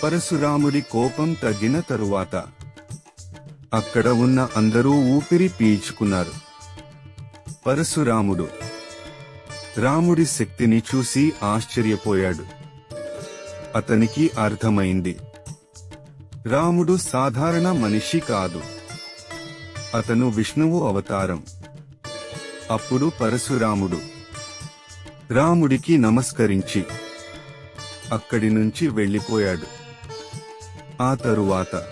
పరశురాముడి కోపం తగ్గిన తరువాత అక్కడ ఉన్న అందరూ ఊపిరి పీల్చుకున్నారు. పరశురాముడు రాముడి శక్తిని చూసి ఆశ్చర్యపోయాడు. అతనికి అర్థమైంది, రాముడు సాధారణ మనిషి కాదు, అతను విష్ణువు అవతారం. అప్పుడు పరశురాముడు రాముడికి నమస్కరించి అక్కడి నుంచి వెళ్ళిపోయాడు. ఆ తరువాత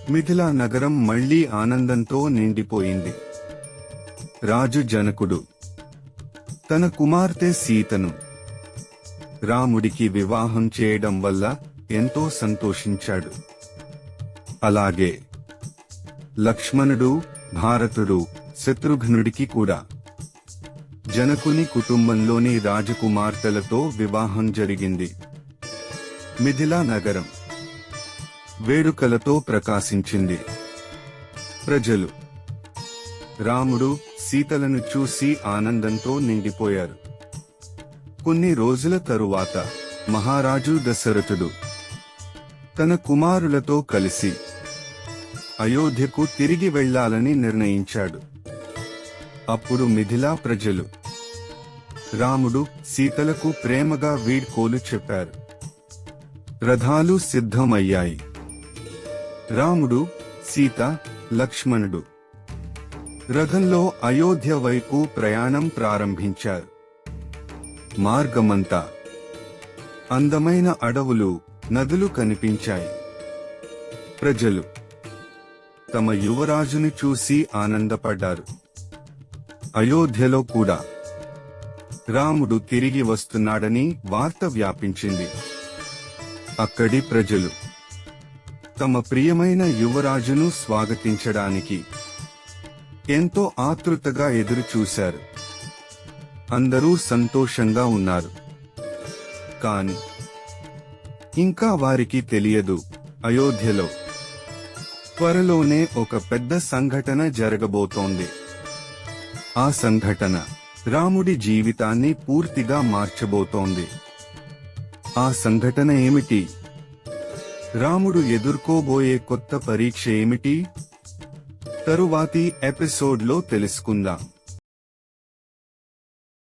మిథిలా నగరం మళ్లీ ఆనందంతో నిండిపోయింది. రాజు జనకుడు తన కుమార్తె సీతను రాముడికి వివాహం చేయడం వల్ల ఎంతో సంతోషించాడు. అలాగే లక్ష్మణుడు, భారతుడు, శత్రుఘ్నుడికి కూడా జనకుని కుటుంబంలోని రాజకుమార్తెలతో వివాహం జరిగింది. మిథిలా నగరం వేడుకలతో ప్రకాశించింది. ప్రజలు రాముడు, సీతలను చూసి ఆనందంతో నిండిపోయారు. కొన్ని రోజుల తరువాత మహారాజు దశరథుడు తన కుమారులతో కలిసి అయోధ్యకు తిరిగి వెళ్లాలని నిర్ణయించాడు. అప్పుడు మిథిలా ప్రజలు రాముడు, సీతలకు ప్రేమగా వీడ్కోలు చెప్పారు. రథాలు సిద్ధమయ్యాయి. రాముడు, సీత, లక్ష్మణుడు రథంలో అయోధ్య వైపు ప్రయాణం ప్రారంభించారు. మార్గమంతా అందమైన అడవులు, నదులు కనిపించాయి. ప్రజలు తమ యువరాజుని చూసి ఆనందపడ్డారు. అయోధ్యలో కూడా రాముడు తిరిగి వస్తున్నాడని వార్త వ్యాపించింది. అక్కడి ప్రజలు తమ ప్రియమైన యువరాజును స్వాగతించడానికి ఎంతో ఆతృతగా ఎదురుచూశారు. అందరూ సంతోషంగా ఉన్నారు. కాని ఇంకా వారికి తెలియదు, అయోధ్యలో త్వరలోనే ఒక పెద్ద సంఘటన జరగబోతోంది. ఆ సంఘటన రాముడి జీవితాన్ని పూర్తిగా మార్చబోతోంది. ఆ సంఘటన ఏమిటి? రాముడు ఎదుర్కోబోయే కొత్త పరీక్ష ఏమిటి? తరువాతి ఎపిసోడ్లో తెలుసుకుందాం.